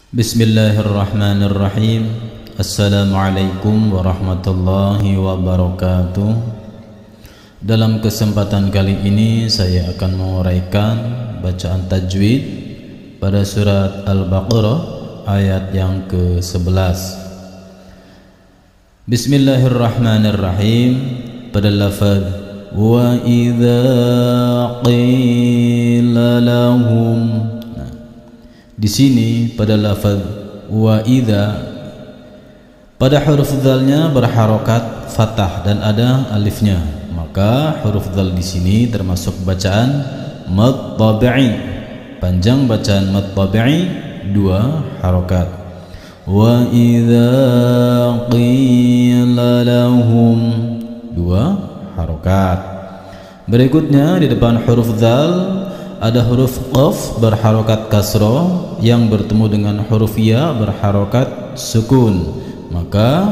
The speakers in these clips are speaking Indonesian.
Bismillahirrahmanirrahim. Assalamualaikum warahmatullahi wabarakatuh. Dalam kesempatan kali ini saya akan menguraikan bacaan tajwid pada surat Al-Baqarah ayat yang ke-11. Bismillahirrahmanirrahim. Pada lafaz wa idza qila lahum, di sini pada lafaz wa idza pada huruf dzalnya berharokat fathah dan ada alifnya, maka huruf dzal di sini termasuk bacaan mad tabi'i. Panjang bacaan mad tabi'i 2 harokat. Wa idza qila lahum 2 harokat. Berikutnya di depan huruf dzal ada huruf qaf berharokat kasroh yang bertemu dengan huruf ya berharokat sukun, maka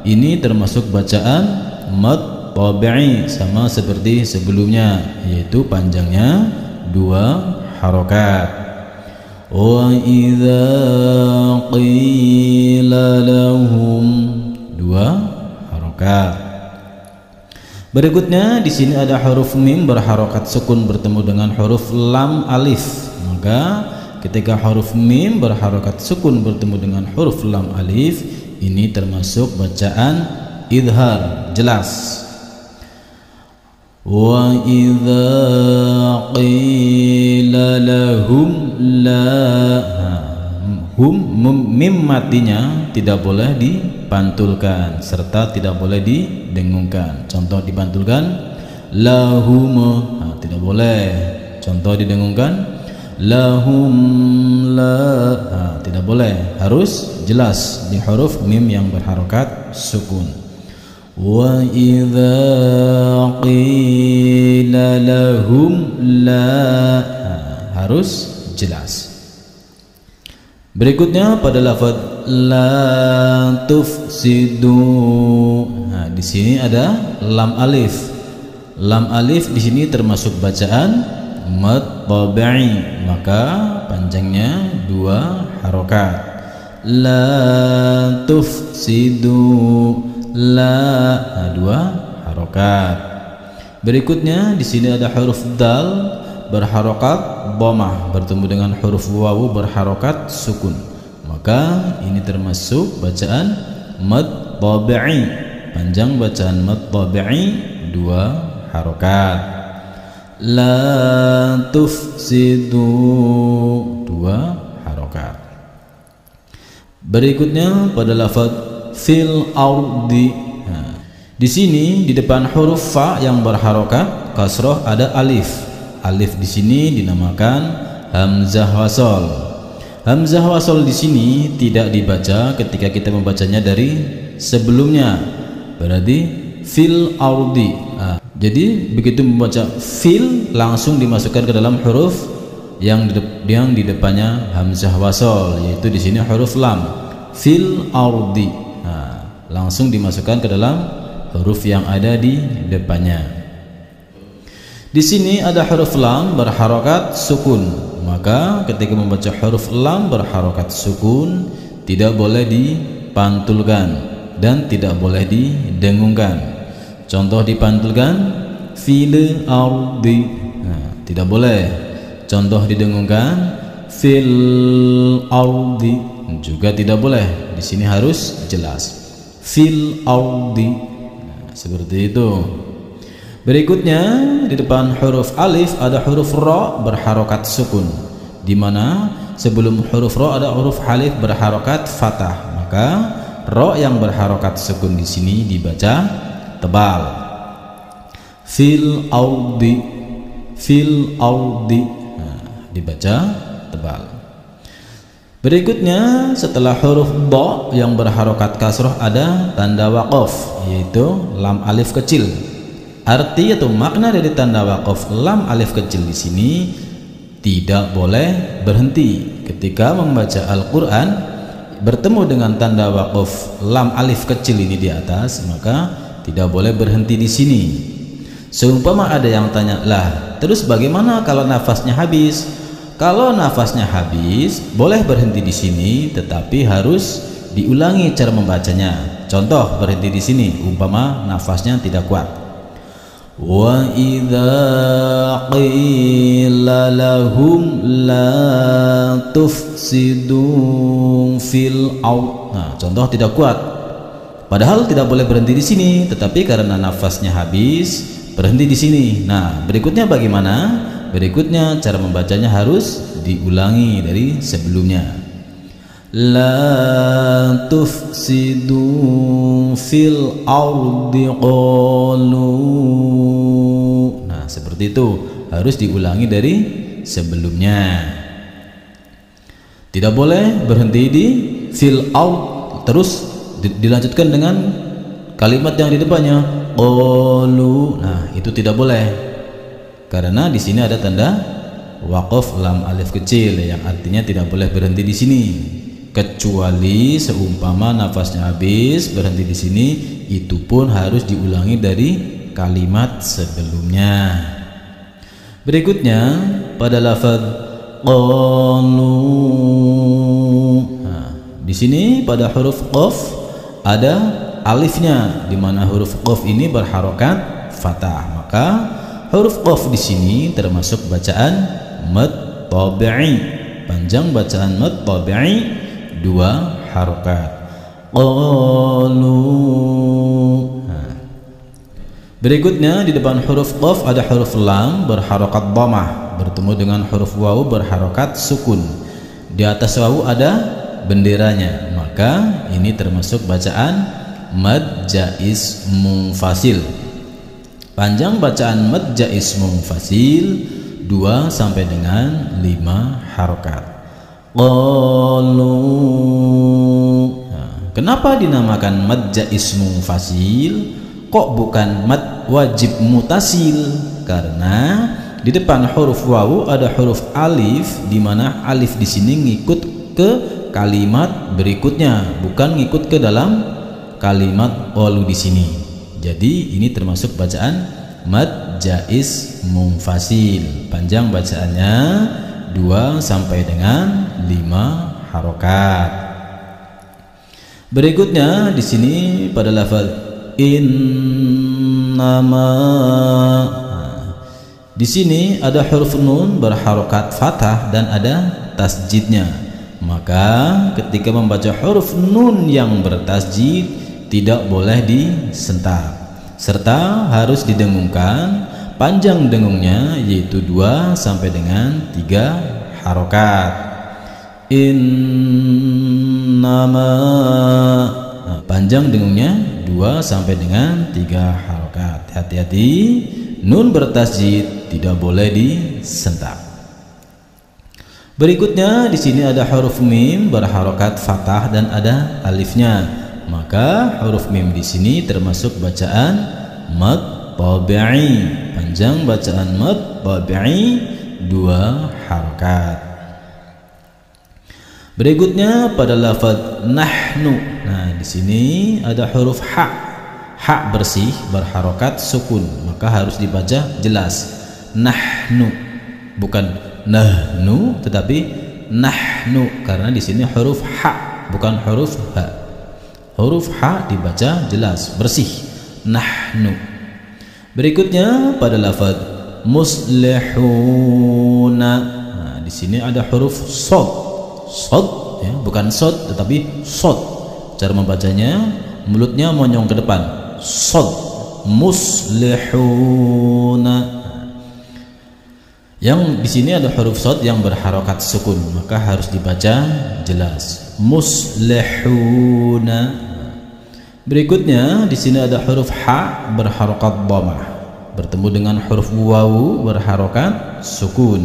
ini termasuk bacaan mad tabi'i sama seperti sebelumnya, yaitu panjangnya 2 harokat. Wa idza qila lahum 2 harokat. Berikutnya di sini ada huruf mim berharokat sukun bertemu dengan huruf lam alif, maka ketika huruf mim berharokat sukun bertemu dengan huruf lam alif, ini termasuk bacaan idhar jelas. Wa idza qila lahum la, hum mim matinya tidak boleh dipantulkan serta tidak boleh didengungkan. Contoh dipantulkan lahum, tidak boleh. Contoh didengungkan lahum la, tidak boleh. Harus jelas di huruf mim yang berharokat sukun. Wa idza qila lahum la, harus jelas. Berikutnya pada lafaz la tufsidu. Nah, di sini ada lam alif. Lam alif di sini termasuk bacaan mad tabi'i, maka panjangnya 2 harokat. La tufsidu, la 2 harokat. Berikutnya di sini ada huruf dal berharokat dhammah bertemu dengan huruf wawu berharokat sukun, maka ini termasuk bacaan mad tabi'i. Panjang bacaan mad tabi'i 2 harokat. La tufsidu 2 harokat. Berikutnya pada lafaz fil ardi. Di sini di depan huruf fa yang berharokat kasroh ada alif. Alif di sini dinamakan hamzah wasol. Hamzah wasol di sini tidak dibaca ketika kita membacanya dari sebelumnya. Berarti fil ardi. Jadi begitu membaca fil langsung dimasukkan ke dalam huruf yang di depannya hamzah wasol, yaitu di sini huruf lam. Fil ardi. Langsung dimasukkan ke dalam huruf yang ada di depannya. Di sini ada huruf lam berharokat sukun, maka ketika membaca huruf lam berharokat sukun tidak boleh dipantulkan dan tidak boleh didengungkan. Contoh dipantulkan fil ardi, tidak boleh. Contoh didengungkan fil ardi, juga tidak boleh. Di sini harus jelas fil ardi, seperti itu. Berikutnya di depan huruf alif ada huruf ra berharokat sukun, di mana sebelum huruf ra ada huruf alif berharokat fathah, maka ra yang berharokat sukun di sini dibaca tebal. Fil ardi, fil ardi, dibaca tebal. Berikutnya setelah huruf dha yang berharokat kasroh ada tanda waqaf, yaitu lam alif kecil. Arti atau makna dari tanda waqaf lam alif kecil di sini tidak boleh berhenti. Ketika membaca Al-Quran bertemu dengan tanda waqaf lam alif kecil ini di atas, maka tidak boleh berhenti di sini. Seumpama ada yang tanya, lah terus bagaimana kalau nafasnya habis? Kalau nafasnya habis, boleh berhenti di sini, tetapi harus diulangi cara membacanya. Contoh berhenti di sini, umpama nafasnya tidak kuat. Wa idza qila lahum la tufsidu fil ard. Nah, contoh tidak kuat. Padahal tidak boleh berhenti di sini, tetapi karena nafasnya habis, berhenti di sini. Nah, berikutnya bagaimana? Berikutnya cara membacanya harus diulangi dari sebelumnya. La tufsidu fil ardi qalu. Nah, seperti itu, harus diulangi dari sebelumnya. Tidak boleh berhenti di fil ard terus dilanjutkan dengan kalimat yang di depannya qalu. Nah, itu tidak boleh. Karena di sini ada tanda waqaf lam alif kecil yang artinya tidak boleh berhenti di sini. Kecuali seumpama nafasnya habis, berhenti di sini, itu pun harus diulangi dari kalimat sebelumnya. Berikutnya pada lafaz qalu. Nah, di sini pada huruf qaf ada alifnya, di mana huruf qaf ini berharokat fathah. Maka huruf qaf di sini termasuk bacaan mad tabi'i. Panjang bacaan mad tabi'i 2 harokat. Qalu. Nah. Berikutnya di depan huruf qaf ada huruf lam berharokat dhammah bertemu dengan huruf wawu berharokat sukun. Di atas wawu ada benderanya. Maka ini termasuk bacaan mad jaiz munfasil. Panjang bacaan mad jaiz munfasil 2 sampai dengan 5 harokat. Qalu. Nah, kenapa dinamakan mad jaiz munfasil? Kok bukan mad wajib mutasil? Karena di depan huruf wawu ada huruf alif, di mana alif di sini ngikut ke kalimat berikutnya, bukan ngikut ke dalam kalimat qalu di sini. Jadi ini termasuk bacaan mad jaiz munfasil. Panjang bacaannya 2 sampai dengan 5 harokat. Berikutnya di sini pada lafaz innama. Di sini ada huruf nun berharokat fathah dan ada tasjidnya. Maka ketika membaca huruf nun yang bertasjid tidak boleh disentak, serta harus didengungkan. Panjang dengungnya yaitu 2 sampai dengan 3 harokat. Innama. Nah, panjang dengungnya 2 sampai dengan 3 harokat. Hati-hati, nun bertasjid tidak boleh disentak. Berikutnya di sini ada huruf mim berharokat fathah dan ada alifnya. Maka huruf mim di sini termasuk bacaan mad tabi'i. Panjang bacaan mad tabi'i 2 harokat. Berikutnya pada lafaz nahnu. Nah, di sini ada huruf ha. Ha bersih berharokat sukun, maka harus dibaca jelas. Nahnu, bukan nahnu, tetapi nahnu, karena di sini huruf ha, bukan huruf ha. Huruf ha dibaca jelas, bersih. Nahnu. Berikutnya pada lafaz muslihuna. Nah, di sini ada huruf sod. Sod ya, bukan sod tetapi sod. Cara membacanya mulutnya monyong ke depan. Sod. Muslihuna. Yang di sini ada huruf sod yang berharokat sukun, maka harus dibaca jelas. Muslihuna. Berikutnya di sini ada huruf ha berharokat dhammah bertemu dengan huruf wawu berharokat sukun.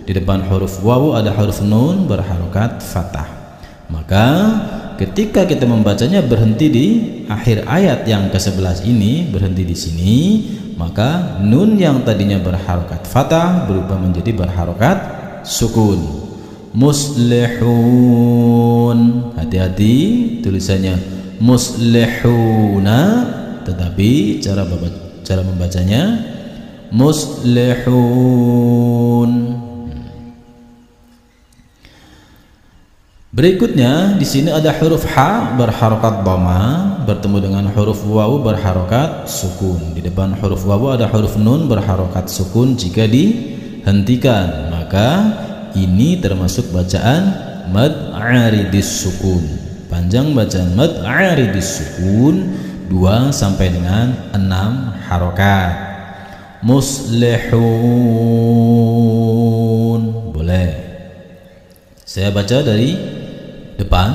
Di depan huruf wawu ada huruf nun berharokat fathah. Maka ketika kita membacanya berhenti di akhir ayat yang ke-11 ini, berhenti di sini, maka nun yang tadinya berharokat fathah berubah menjadi berharokat sukun. Muslihun. Hati-hati tulisannya muslihuna, tetapi cara membacanya muslihun. Berikutnya di sini ada huruf ha berharokat dhamma bertemu dengan huruf wawu berharokat sukun. Di depan huruf wawu ada huruf nun berharokat sukun. Jika dihentikan maka ini termasuk bacaan mad aridis sukun. Panjang bacaan mad aridis sukun 2 sampai dengan 6 harokat. Muslihun. Boleh saya baca dari depan.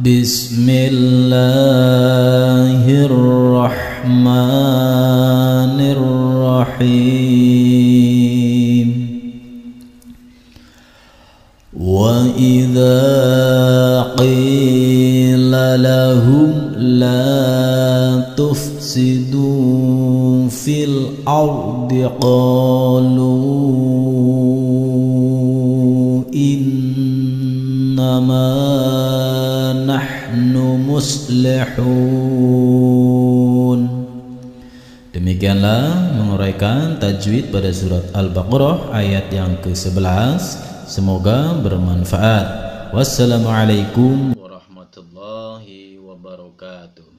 Bismillahirrahmanirrahim. Wa idza qila lahum la tufsidu fil ardi qalu innama nahnu muslihun. Demikianlah menguraikan tajwid pada surat Al-Baqarah ayat yang ke-11. Semoga bermanfaat. Wassalamualaikum warahmatullahi wabarakatuh.